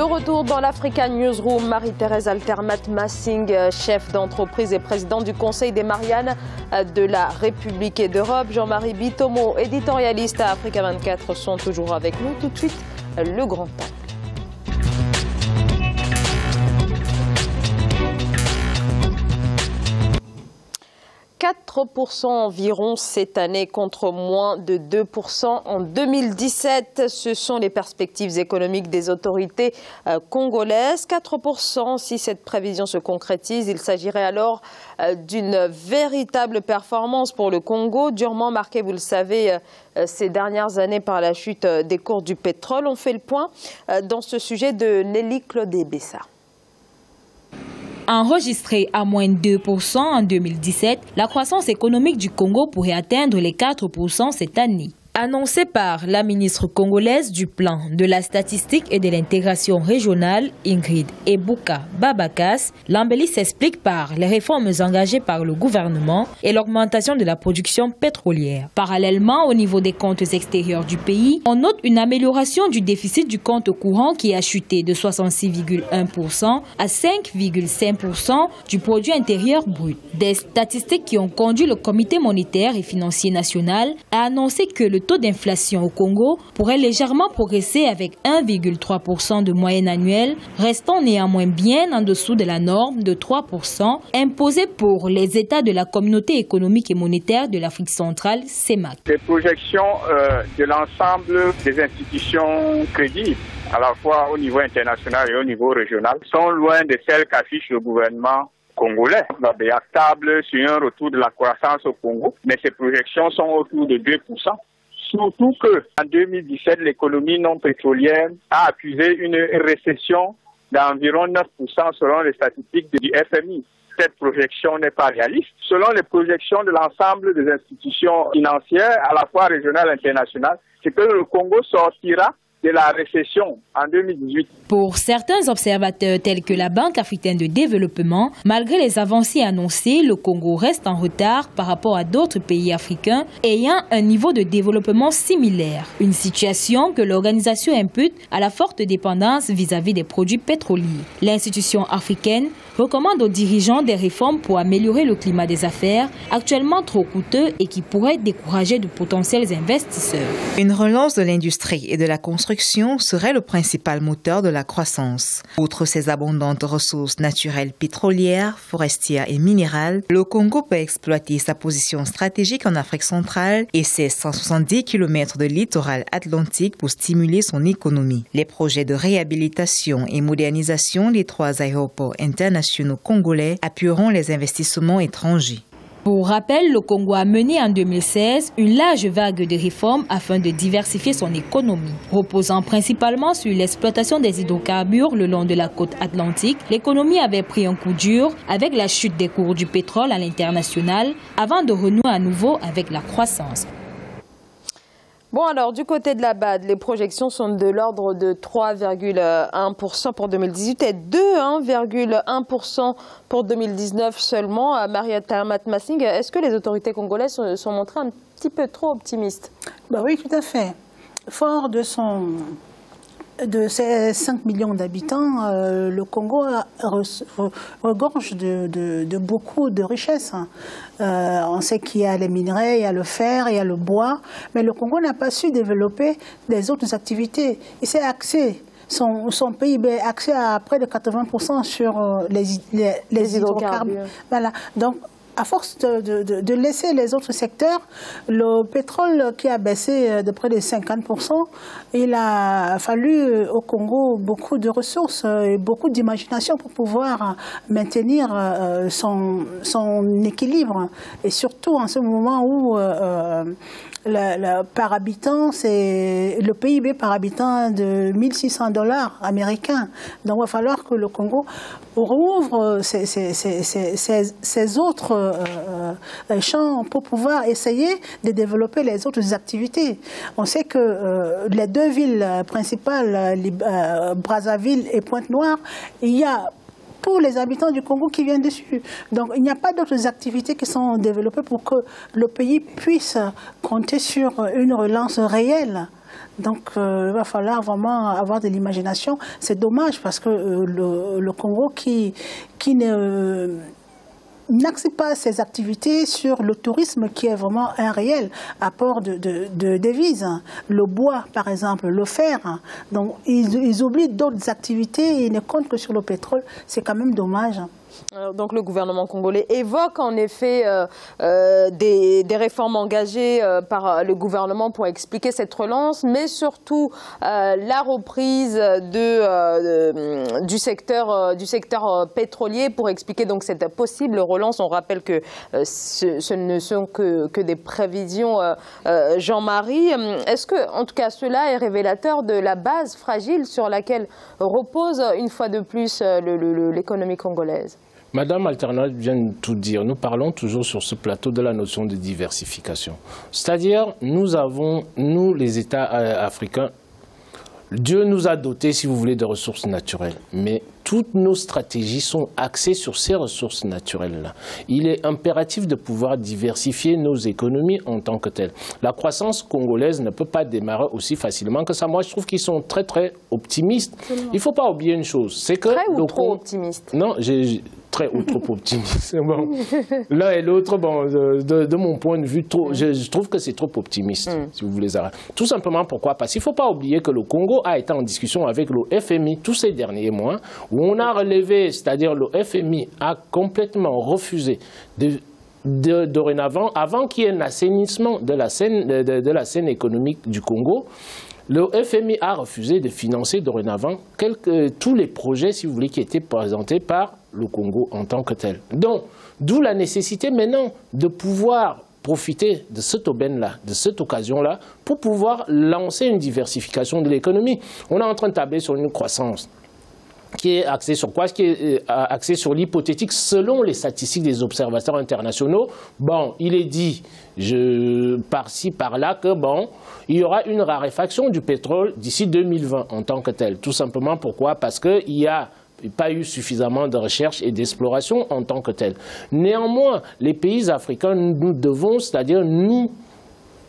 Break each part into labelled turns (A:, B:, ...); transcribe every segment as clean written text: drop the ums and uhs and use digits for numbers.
A: De retour dans l'Africa Newsroom, Marie-Thérèse Altermat-Massing, chef d'entreprise et président du Conseil des Mariannes de la République d'Europe. Jean-Marie Bitomo, éditorialiste à Africa 24, sont toujours avec nous. Tout de suite, le grand temps. 4% environ cette année contre moins de 2% en 2017. Ce sont les perspectives économiques des autorités congolaises. 4% si cette prévision se concrétise. Il s'agirait alors d'une véritable performance pour le Congo, durement marquée, vous le savez, ces dernières années par la chute des cours du pétrole. On fait le point dans ce sujet de Nelly Claudé-Bessa.
B: Enregistrée à moins 2% en 2017, la croissance économique du Congo pourrait atteindre les 4% cette année. Annoncé par la ministre congolaise du plan de la statistique et de l'intégration régionale, Ingrid Ebuka Babakas, l'embellie s'explique par les réformes engagées par le gouvernement et l'augmentation de la production pétrolière. Parallèlement, au niveau des comptes extérieurs du pays, on note une amélioration du déficit du compte courant qui a chuté de 66,1% à 5,5% du produit intérieur brut. Des statistiques qui ont conduit le Comité monétaire et financier national à annoncer que le taux d'inflation au Congo pourrait légèrement progresser avec 1,3% de moyenne annuelle, restant néanmoins bien en dessous de la norme de 3% imposée pour les États de la Communauté économique et monétaire de l'Afrique centrale, CEMAC.
C: Les projections de l'ensemble des institutions crédibles, à la fois au niveau international et au niveau régional, sont loin de celles qu'affiche le gouvernement congolais. On est stable sur un retour de la croissance au Congo, mais ces projections sont autour de 2%. Surtout qu'en 2017, l'économie non pétrolière a accusé une récession d'environ 9% selon les statistiques du FMI. Cette projection n'est pas réaliste. Selon les projections de l'ensemble des institutions financières, à la fois régionales et internationales, c'est que le Congo sortira de la récession en 2018.
B: Pour certains observateurs tels que la Banque africaine de développement, malgré les avancées annoncées, le Congo reste en retard par rapport à d'autres pays africains ayant un niveau de développement similaire. Une situation que l'organisation impute à la forte dépendance vis-à-vis des produits pétroliers. L'institution africaine recommande aux dirigeants des réformes pour améliorer le climat des affaires, actuellement trop coûteux et qui pourrait décourager de potentiels investisseurs.
D: Une relance de l'industrie et de la construction serait le principal moteur de la croissance. Outre ses abondantes ressources naturelles pétrolières, forestières et minérales, le Congo peut exploiter sa position stratégique en Afrique centrale et ses 170 km de littoral atlantique pour stimuler son économie. Les projets de réhabilitation et modernisation des 3 aéroports internationaux congolais appuieront les investissements étrangers.
B: Pour rappel, le Congo a mené en 2016 une large vague de réformes afin de diversifier son économie. Reposant principalement sur l'exploitation des hydrocarbures le long de la côte atlantique, l'économie avait pris un coup dur avec la chute des cours du pétrole à l'international avant de renouer à nouveau avec la croissance.
A: Bon alors, du côté de la BAD, les projections sont de l'ordre de 3,1% pour 2018 et de 1,1% pour 2019 seulement. Marie Altermat-Massing, est-ce que les autorités congolaises sont montrées un petit peu trop optimistes?
E: Oui, tout à fait. Fort de ses 5 millions d'habitants, le Congo regorge de beaucoup de richesses. On sait qu'il y a les minerais, il y a le fer, il y a le bois, mais le Congo n'a pas su développer des autres activités. Il s'est axé, son PIB est axé à près de 80% sur les hydrocarbures. Voilà. Donc, à force de laisser les autres secteurs, le pétrole qui a baissé de près de 50%, il a fallu au Congo beaucoup de ressources et beaucoup d'imagination pour pouvoir maintenir son équilibre. Et surtout en ce moment où par habitant, c'est le PIB par habitant de $1 600 américains. Donc il va falloir que le Congo rouvre ces autres champs pour pouvoir essayer de développer les autres activités. On sait que les 2 villes principales, Brazzaville et Pointe-Noire, il y a pour les habitants du Congo qui viennent dessus. Donc il n'y a pas d'autres activités qui sont développées pour que le pays puisse compter sur une relance réelle. Donc, il va falloir vraiment avoir de l'imagination. C'est dommage parce que le Congo qui n'axe pas ses activités sur le tourisme qui est vraiment un réel apport de devises. Le bois, par exemple, le fer. Donc, ils oublient d'autres activités et ils ne comptent que sur le pétrole. C'est quand même dommage.
A: Donc le gouvernement congolais évoque en effet des réformes engagées par le gouvernement pour expliquer cette relance, mais surtout la reprise du secteur pétrolier pour expliquer donc cette possible relance. On rappelle que ce ne sont que des prévisions, Jean-Marie. Est-ce que, en tout cas, cela est révélateur de la base fragile sur laquelle repose une fois de plus l'économie congolaise?
F: Madame Alternate vient de tout dire. Nous parlons toujours sur ce plateau de la notion de diversification. C'est-à-dire, nous les États africains, Dieu nous a dotés, si vous voulez, de ressources naturelles. Mais toutes nos stratégies sont axées sur ces ressources naturelles-là. Il est impératif de pouvoir diversifier nos économies en tant que telles. La croissance congolaise ne peut pas démarrer aussi facilement que ça. Moi, je trouve qu'ils sont très, très optimistes. Il ne faut pas oublier une chose. C'est que
A: très ou trop optimiste?
F: Non, très ou trop optimiste. Bon. L'un et l'autre, bon, de mon point de vue, je trouve que c'est trop optimiste, si vous voulez. Tout simplement pourquoi? Parce qu'il ne faut pas oublier que le Congo a été en discussion avec le FMI tous ces derniers mois, où on a relevé, c'est-à-dire le FMI a complètement refusé dorénavant, avant qu'il y ait un assainissement de la scène économique du Congo, le FMI a refusé de financer dorénavant tous les projets, si vous voulez, qui étaient présentés par le Congo en tant que tel. Donc, d'où la nécessité maintenant de pouvoir profiter de cette aubaine-là, de cette occasion-là, pour pouvoir lancer une diversification de l'économie. On est en train de tabler sur une croissance qui est axée sur quoi? Qui est axée sur l'hypothétique selon les statistiques des observateurs internationaux. Bon, il est dit par-ci, par-là que bon, il y aura une raréfaction du pétrole d'ici 2020 en tant que tel. Tout simplement pourquoi? Parce qu'il n'y a pas eu suffisamment de recherche et d'exploration en tant que tel. Néanmoins, les pays africains, nous devons, c'est-à-dire nous,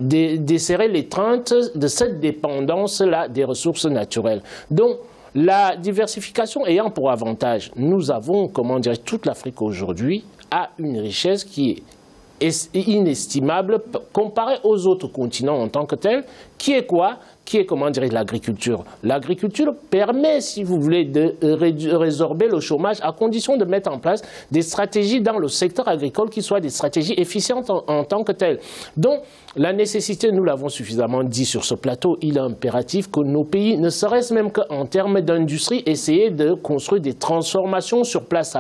F: desserrer l'étreinte de cette dépendance-là des ressources naturelles. Donc, la diversification ayant pour avantage, nous avons, comment dire, toute l'Afrique aujourd'hui a une richesse qui est inestimable comparée aux autres continents en tant que tel, qui est quoi? Qui est, comment dire, l'agriculture. L'agriculture permet, si vous voulez, de résorber le chômage à condition de mettre en place des stratégies dans le secteur agricole qui soient des stratégies efficientes en tant que telles. Donc, la nécessité, nous l'avons suffisamment dit sur ce plateau, il est impératif que nos pays, ne serait-ce même qu'en termes d'industrie, essayent de construire des transformations sur place.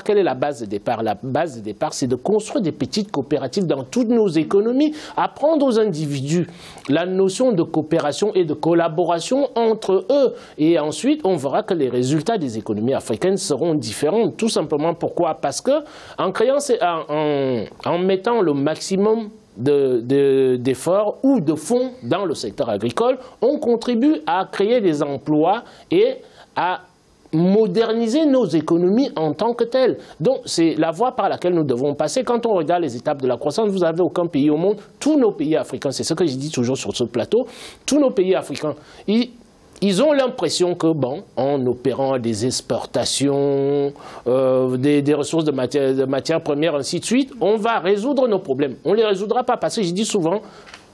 F: Quelle est la base de départ? La base de départ, c'est de construire des petites coopératives dans toutes nos économies, apprendre aux individus la notion de coopération et de collaboration entre eux. Et ensuite, on verra que les résultats des économies africaines seront différents. Tout simplement pourquoi? Parce que en mettant le maximum d'efforts ou de fonds dans le secteur agricole, on contribue à créer des emplois et à moderniser nos économies en tant que telles. Donc, c'est la voie par laquelle nous devons passer. Quand on regarde les étapes de la croissance, vous n'avez aucun pays au monde, tous nos pays africains, c'est ce que je dis toujours sur ce plateau, tous nos pays africains, ils ont l'impression que, bon, en opérant des exportations, des ressources de matières premières, ainsi de suite, on va résoudre nos problèmes. On ne les résoudra pas parce que je dis souvent,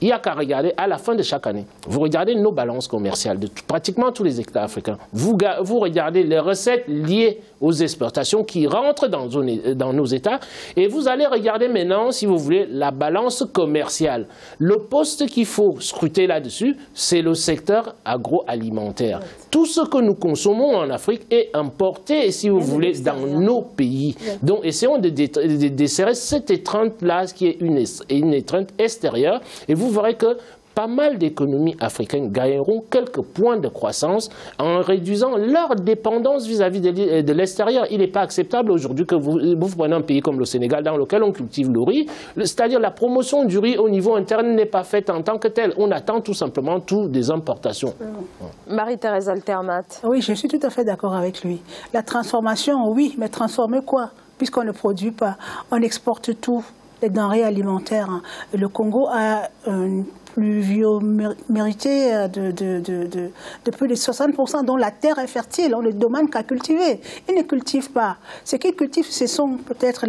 F: il n'y a qu'à regarder à la fin de chaque année. Vous regardez nos balances commerciales de pratiquement tous les États africains. Vous regardez les recettes liées aux exportations qui rentrent dans nos États. Et vous allez regarder maintenant, si vous voulez, la balance commerciale. Le poste qu'il faut scruter là-dessus, c'est le secteur agroalimentaire. Tout ce que nous consommons en Afrique est importé, si vous voulez, dans nos pays. Donc, essayons de desserrer cette étreinte-là, qui est une étreinte extérieure. Et vous verrez que pas mal d'économies africaines gagneront quelques points de croissance en réduisant leur dépendance vis-à-vis de l'extérieur. Il n'est pas acceptable aujourd'hui que vous prenez un pays comme le Sénégal dans lequel on cultive le riz, c'est-à-dire la promotion du riz au niveau interne n'est pas faite en tant que telle. On attend tout simplement des importations.
A: Marie-Thérèse Alternate.
E: Oui, je suis tout à fait d'accord avec lui. La transformation, oui, mais transformer quoi? Puisqu'on ne produit pas, on exporte tout. Les denrées alimentaires. Le Congo a une pluviométrie de plus de 60%, dont la terre est fertile, on ne demande qu'à cultiver. Ils ne cultivent pas. Ce qu'ils cultivent, ce sont peut-être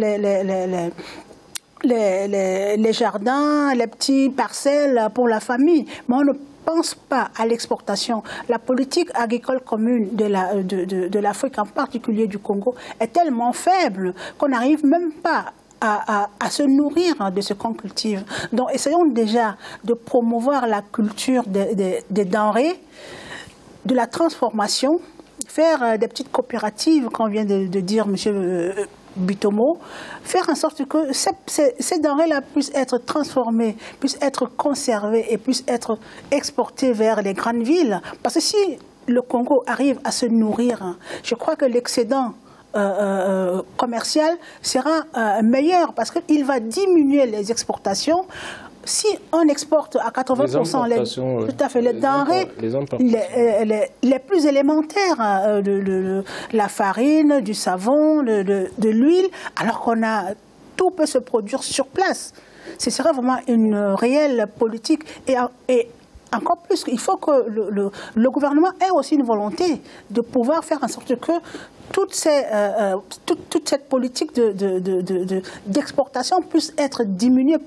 E: les jardins, les petites parcelles pour la famille, mais on ne pense pas à l'exportation. La politique agricole commune de l'Afrique, en particulier du Congo, est tellement faible qu'on n'arrive même pas à se nourrir de ce qu'on cultive. Donc essayons déjà de promouvoir la culture des denrées, de la transformation, faire des petites coopératives, comme vient de dire M. Bitomo, faire en sorte que ces denrées-là puissent être transformées, puissent être conservées et puissent être exportées vers les grandes villes. Parce que si le Congo arrive à se nourrir, je crois que l'excédent commercial sera meilleur parce qu'il va diminuer les exportations. Si on exporte à 80% tout à fait, les denrées les plus élémentaires, la farine, du savon, de l'huile, alors tout peut se produire sur place. Ce serait vraiment une réelle politique et encore plus, il faut que le gouvernement ait aussi une volonté de pouvoir faire en sorte que toute cette politique d'exportation puisse être diminuée,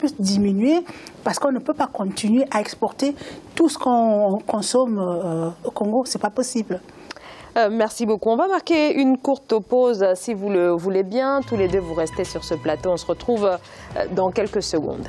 E: parce qu'on ne peut pas continuer à exporter tout ce qu'on consomme au Congo. Ce n'est pas possible.
A: Merci beaucoup. On va marquer une courte pause, si vous le voulez bien. Tous les deux, vous restez sur ce plateau. On se retrouve dans quelques secondes.